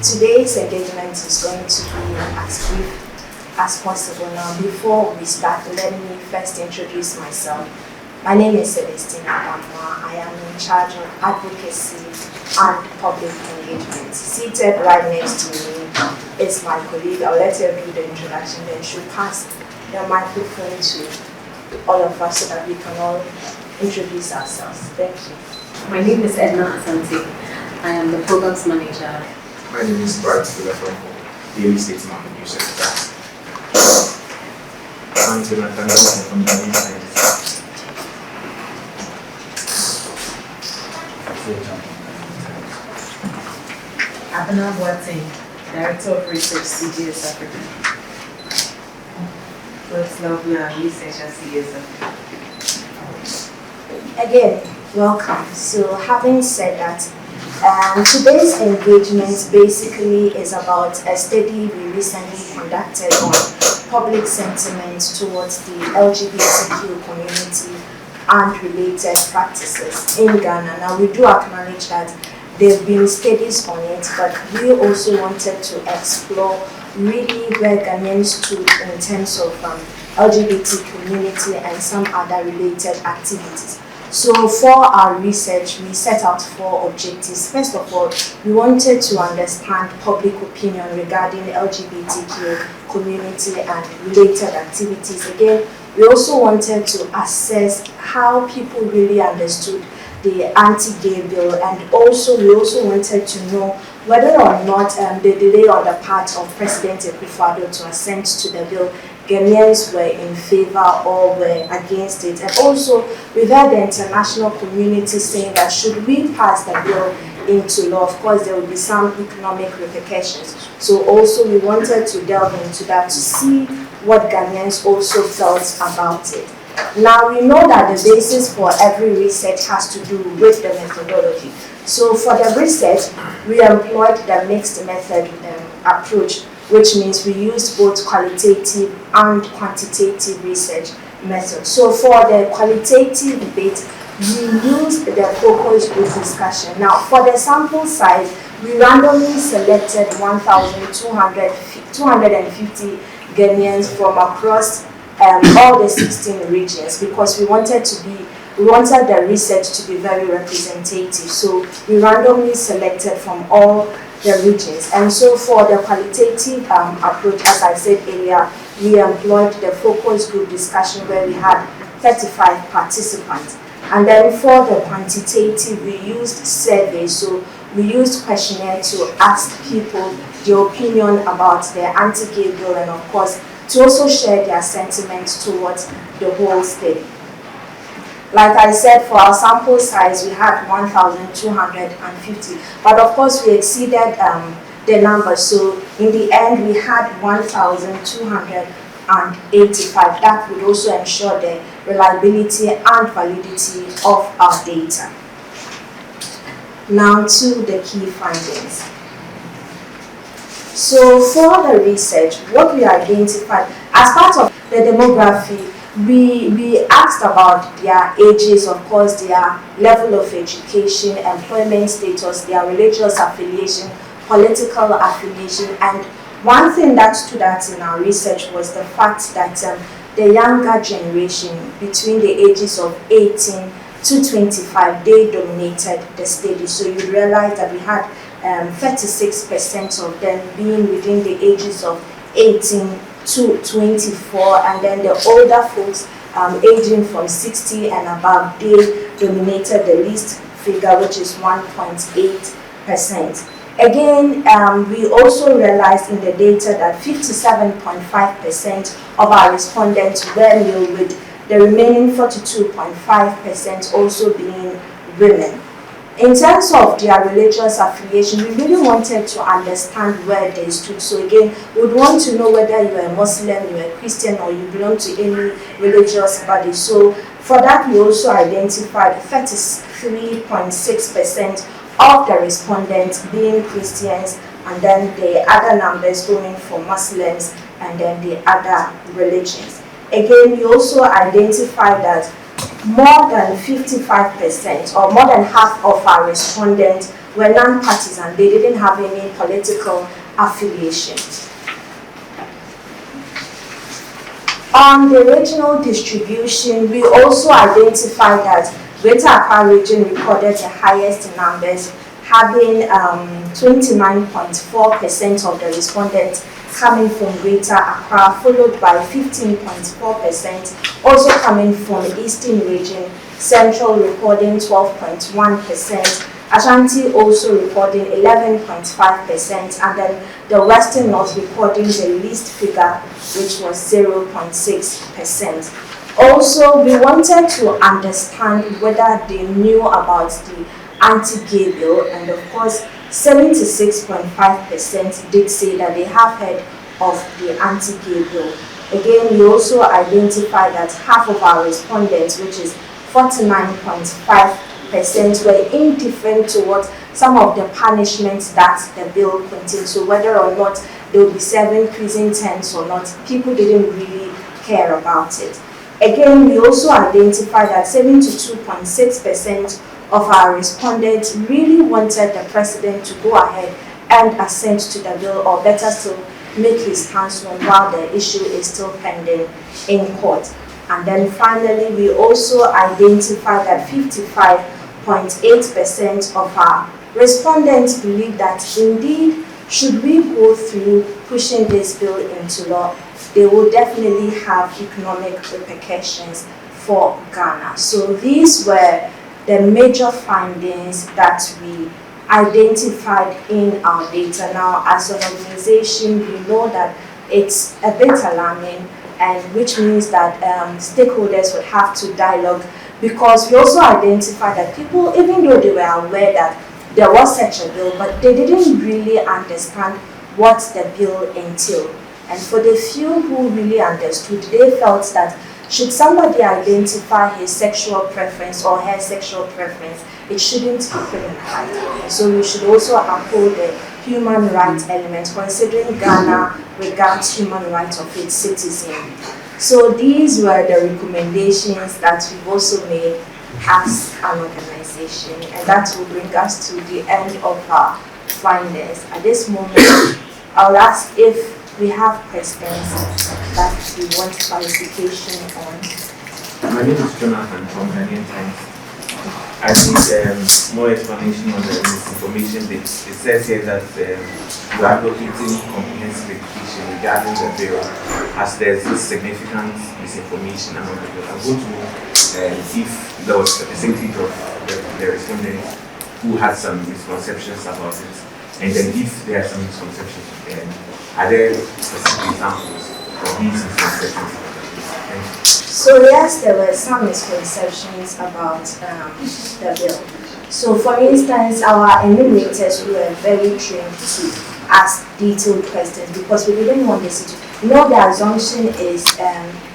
Today's engagement is going to be as brief as possible. Now, before we start, let me first introduce myself. My name is Celestine Abamwa. I am in charge of advocacy and public engagement. Seated right next to me is my colleague. I'll let her do the introduction, then she'll pass the microphone to all of us so that we can all introduce ourselves. Thank you. My name is Edna Asante. I am the programs manager. My name is Bart from Daily Statesman Producer. I'm Jonathan from the Daily Scientist. Abena Boateng, Director of Research, CGS Africa. First Lovely Research at CGS Africa. Again, welcome. So, having said that, today's engagement basically is about a study we recently conducted on public sentiment towards the LGBTQ community and related practices in Ghana. Now, we do acknowledge that there have been studies on it, but we also wanted to explore really where Ghanaians stood in terms of LGBT community and some other related activities. So for our research, we set out 4 objectives. First of all, we wanted to understand public opinion regarding LGBTQ community and related activities. Again, we also wanted to assess how people really understood the anti-gay bill, and also we also wanted to know whether or not the delay on the part of President Akufo-Addo to assent to the bill, Ghanaians were in favor or were against it. And also, we've heard the international community saying that should we pass the bill into law, of course, there will be some economic repercussions. So also, we wanted to delve into that to see what Ghanaians also felt about it. Now, we know that the basis for every research has to do with the methodology. So for the research, we employed the mixed method approach, which means we use both qualitative and quantitative research methods. So for the qualitative debate, we used the focus group discussion. Now, for the sample size, we randomly selected 1,250 Ghanaians from across all the 16 regions because we wanted the research to be very representative. So we randomly selected from all the regions. And so for the qualitative approach, as I said earlier, we employed the focus group discussion where we had 35 participants. And then for the quantitative, we used surveys. So we used questionnaire to ask people their opinion about the anti-gay bill and of course to also share their sentiments towards the whole study. Like I said, for our sample size, we had 1,250, but of course we exceeded the number. So in the end, we had 1,285. That would also ensure the reliability and validity of our data. Now to the key findings. So for the research, what we identified as part of the demography, we asked about their ages, of course, their level of education, employment status, their religious affiliation, political affiliation, and one thing that stood out in our research was the fact that the younger generation between the ages of 18 to 25, they dominated the study. So you realize that we had 36% of them being within the ages of 18 to 24, and then the older folks aging from 60 and above, they dominated the least figure, which is 1.8%. Again, we also realized in the data that 57.5% of our respondents were male, with the remaining 42.5% also being women. In terms of their religious affiliation, we really wanted to understand where they stood. So again, we would want to know whether you are a Muslim, you are a Christian, or you belong to any religious body. So for that, we also identified 33.6% of the respondents being Christians, and then the other numbers going for Muslims, and then the other religions. Again, we also identified that more than 55% or more than half of our respondents were non-partisan. They didn't have any political affiliation. On the regional distribution, we also identified that Greater Accra region recorded the highest numbers, having 29.4% of the respondents coming from Greater Accra, followed by 15.4% also coming from the Eastern region, Central recording 12.1%, Ashanti also recording 11.5%, and then the Western North recording the least figure, which was 0.6%. Also, we wanted to understand whether they knew about the anti-gay bill, and of course, 76.5% did say that they have heard of the anti-gay bill. Again, we also identified that half of our respondents, which is 49.5%, were indifferent towards some of the punishments that the bill contains. So whether or not they will be serving prison terms or not, people didn't really care about it. Again, we also identified that 72.6% of our respondents really wanted the president to go ahead and assent to the bill, or better still, make his stance known while the issue is still pending in court. And then finally, we also identified that 55.8% of our respondents believe that indeed, should we go through pushing this bill into law, they will definitely have economic repercussions for Ghana. So these were the major findings that we identified in our data. Now, as an organization, we know that it's a bit alarming, and which means that stakeholders would have to dialogue, because we also identified that people, even though they were aware that there was such a bill, but they didn't really understand what the bill entailed. And for the few who really understood, they felt that should somebody identify his sexual preference or her sexual preference, it shouldn't be criminalized. So we should also uphold the human rights element, considering Ghana regards human rights of its citizens. So these were the recommendations that we've also made as an organization, and that will bring us to the end of our findings. At this moment, I'll ask if we have questions that we want clarification on. My name is Jonathan from Ghanaian Times. I need more explanation on the misinformation bit. It says here that you are advocating comprehensive education regarding the bill, as there's this significant misinformation among the bill. I want to know if there was a percentage of the respondents who had some misconceptions about it, and then if there are some misconceptions, are there specific examples of these misconceptions? So yes, there were some misconceptions about the bill. So for instance, our enumerators were very trained to ask detailed questions, because we didn't want this to, the assumption is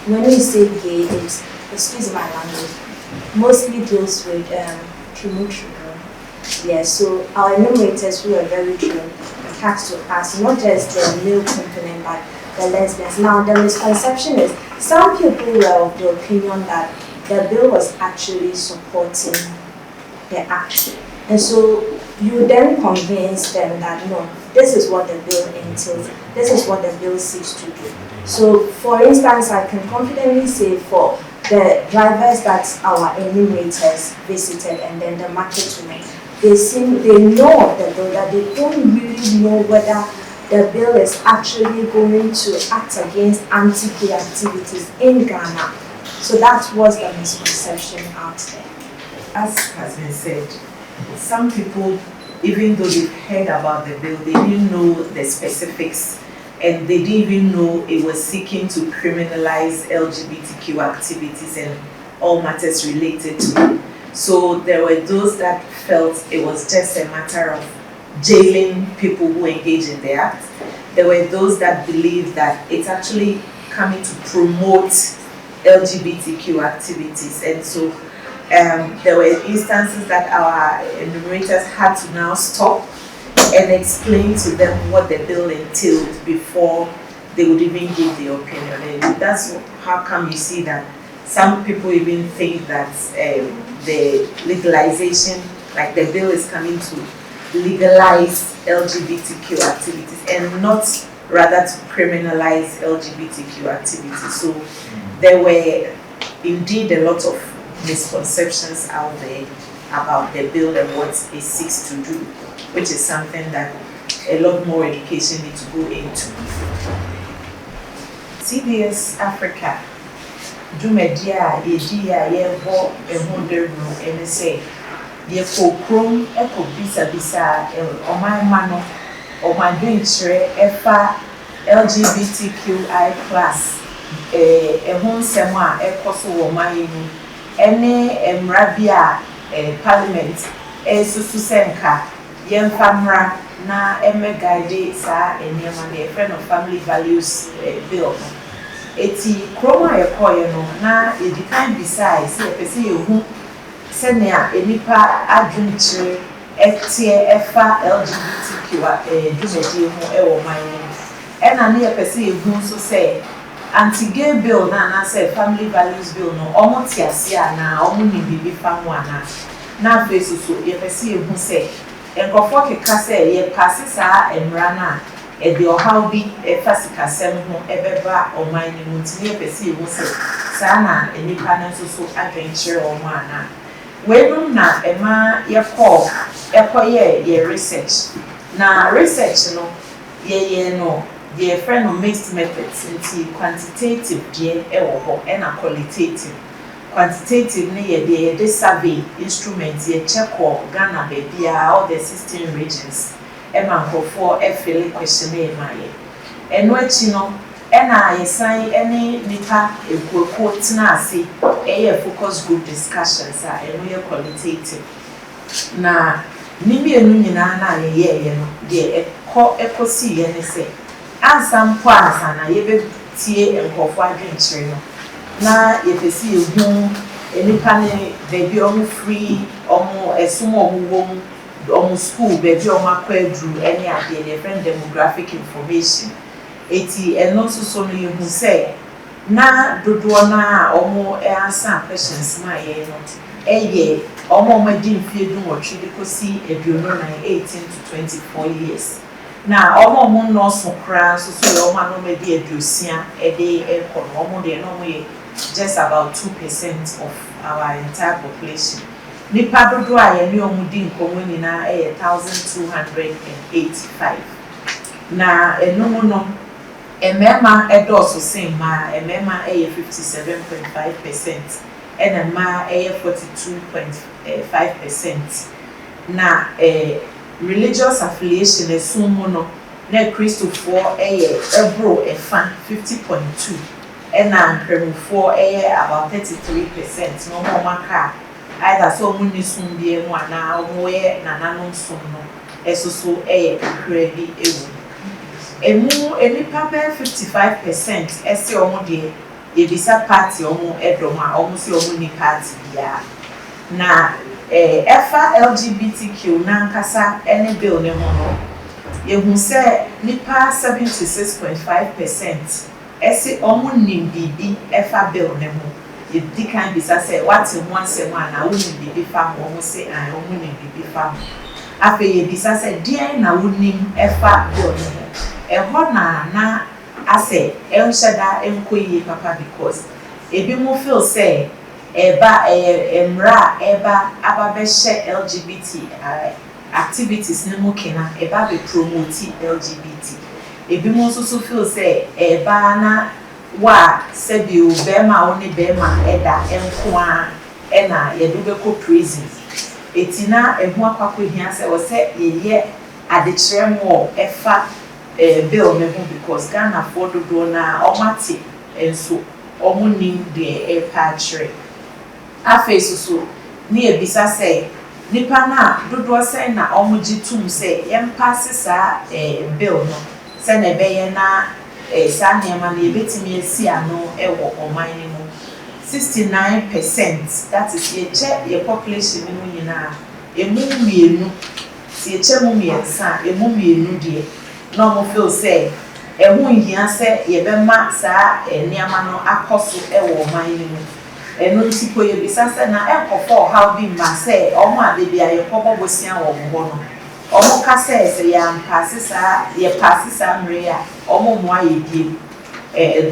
when we say gay, it's, excuse my language, mostly deals with children. Yes, so our enumerators who were very trained had to ask not just the male component but the lesbians. Now the misconception is some people were of the opinion that the bill was actually supporting the act, and so you then convince them that no, this is what the bill entails, this is what the bill seeks to do. So for instance, I can confidently say for the drivers that our enumerators visited and then the market women, they know of the bill, that they don't really know whether the bill is actually going to act against anti-gay activities in Ghana. So that was the misconception out there. As has been said, some people, even though they've heard about the bill, they didn't know the specifics, and they didn't even know it was seeking to criminalize LGBTQ activities and all matters related to it. So there were those that felt it was just a matter of jailing people who engage in the act. There were those that believed that it's actually coming to promote LGBTQ activities, and so there were instances that our enumerators had to now stop and explain to them what the bill entailed before they would even give their opinion. And that's how come you see that some people even think that the legalization, like the bill is coming to legalize LGBTQ activities and not rather to criminalize LGBTQ activities. So there were indeed a lot of misconceptions out there about the bill and what it seeks to do, which is something that a lot more education needs to go into. CBS Africa, Dumedia, Yedia, Yevo, and Wonderro, and say, Yeko Chrome, Echo Bisa, or my mano, or my venture, FA LGBTQI plus, a home sema, a coso, or my any Mrabia parliament, a Susenka, Yen Famra, na guide sa a friend of family values bill. Eti kroma yekoye no na e define beside say pese yehu senia enipa adwunkyere etie efa LGBTQ dumedi ho ewo man ena na pese yehu so say anti-gay bill na say family values bill no omo tiase ana omo ni bibi famu ana na face so ye pese yehu say enkofo keka say ye pass sa emra na the how be a fasika sem ho ebeba o man ni mutini pese wo se sana enipa na so adventure o mana we no na ema ye research na research no ye no the friend of mixed methods into quantitative die ewo ho na qualitative. Quantitative ne ye the survey instruments ye check Ghana baby all the 16 regions Emma for a filling questionnaire my and what you know and I sign any nipa a quote na see a focus group discussions are and we are qualitative na nibi enunina na ye no de eco see and say as some class and I ebe tie enkofo adwenkyere no na ye pesi ehu enipa ne baby omo free omo esumo omo almost school, baby, or my quadru, any idea, different demographic information. Eti and also so you who say, na do na or more answer questions, my not a year, or more my dean fear do what you could see if you know 18 to 24 years. Now, all more no so crowns, so your man maybe a Ducia, a day, a common, normally just about 2% of our entire population. Nipa dodo a ye ne omudi nkomo nyina 1285 na enomo no emema edoso sen ma emema 57.5% enema 42.5% na religious affiliation esumo no na Christopher ebro efa 50.2 ena nkremufo about 33% no more maka either so many soon be one now, where Nananon soon no, so crazy ewu. Any paper 55% as your modi, a visa party or more edroma, almost your money party, yeah. Now, FA LGBTQ Nankasa, any bill no more. You will say Nipa 76.5%, as it almost nim BB FA bill no more. The can be say what in once a man, I wouldn't be farm or say I wouldn't be farm. After ye be say, dear, I wouldn't ever building. A honor na I say, El Shada Enquay Papa because a bimo feel say, Eba Emra Eba Ababeshe LGBT activities Nemokina, Eba be promote LGBT. A bimo also feel say, Eba na wa sebi bema oni bema eda enkoa ena yedube ko prison etina ehu akwakọ hia se wo se ye adekere mo efa bill me ho because Ghana for do na omati enso omunim de patri afa so ni ebisa se nipa na dodo se na omuji tum se yem pass sa bill no se na beye na Sanyama betimi esi ano ewo oman mu 69%. That is your population mu nyina emu mienu si mu miensa emu mienu de no mo feel say ehu nhia se ye bema saa niama no akoso ewo oman mu eno ntipo ye bisa se na ekofo how bi ma se omo ade bia ye kobo bosia wo ho no Omo ka says ya pass saa mre a omo mo ayedie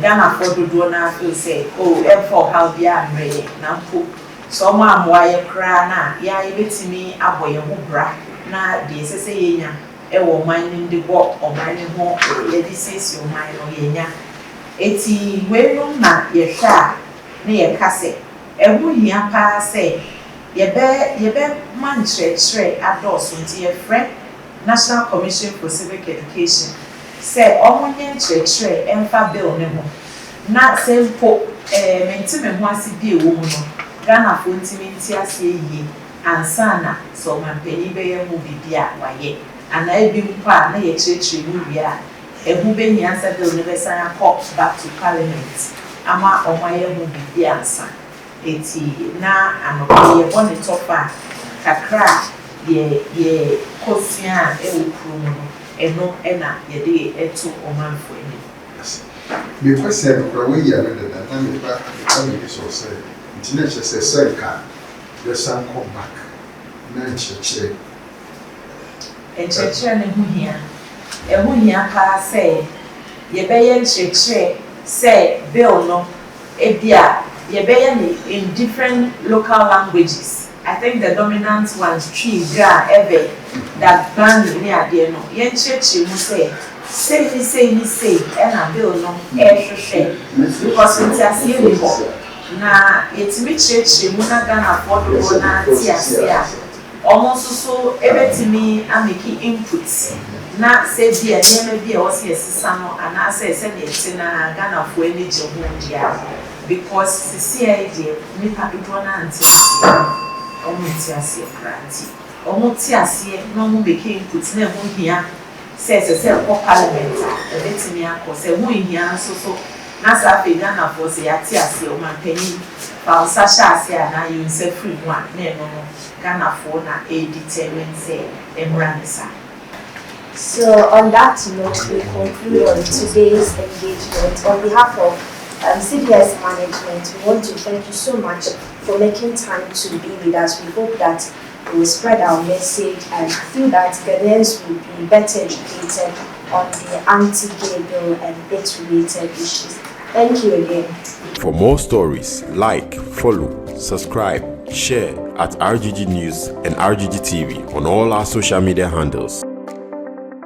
Ghana for do na feel say oh for how bia mre na mpo so omo amoaye kra na ya yebetimi aboye ho bra na de sese yenya wo man ndi bo oman ho ye di sesi oman no yenya eti we no na ye hwa na ye kase ehu hia pa say yebe man chre ados nti ye friend National Commission for Civic Education say omonye chre emfa bill ne ho na sempo menti me ho ase bi ewo mu no Ghana for ntimi ase yi ansana so man peni be ye mu bibia waye ana ebi mpa na ye chre mu wia ehu be hia sa bill ne be san back to parliament ama omaye mu bibia ansa eti na anopo ye bone topa kakra ye kosia ewukuru no eno ena ye de eto omanfo eni me kwese no we ya me da ta me ba ta me so say ntina che say ka ye san come back na ncheche ne huhia ehuhia pa say ye be ye ncheche say bill no ebia ye be ye in different local languages. I think the dominant ones tree gra ebe that band ni ade no ye ncheche mu say and a bill no hwehwe because it has here before na yetimi cheche mu na Ghana for do na tiasia almost so ebetimi ameki inputs na say bia nyeme bia o se sisa no ana say de na Ghana for any je ho dia because CCID ni padodo na antiasia omuntiasie kranti omuntiasie no mu beke input na ho hia say for parliament ebetimi akọ say ho hia so na sa fe Ghana for say atiasie o man pani pa sasha asia na you say free one na no Ghana for na determine say emranisa. So on that note, we conclude on today's engagement. On behalf of CDS management, we want to thank you so much for making time to be with us. We hope that we will spread our message and feel that Ghanaians will be better educated on the anti-gay bill and its-related issues. Thank you again. For more stories, like, follow, subscribe, share at RGG News and RGG TV on all our social media handles.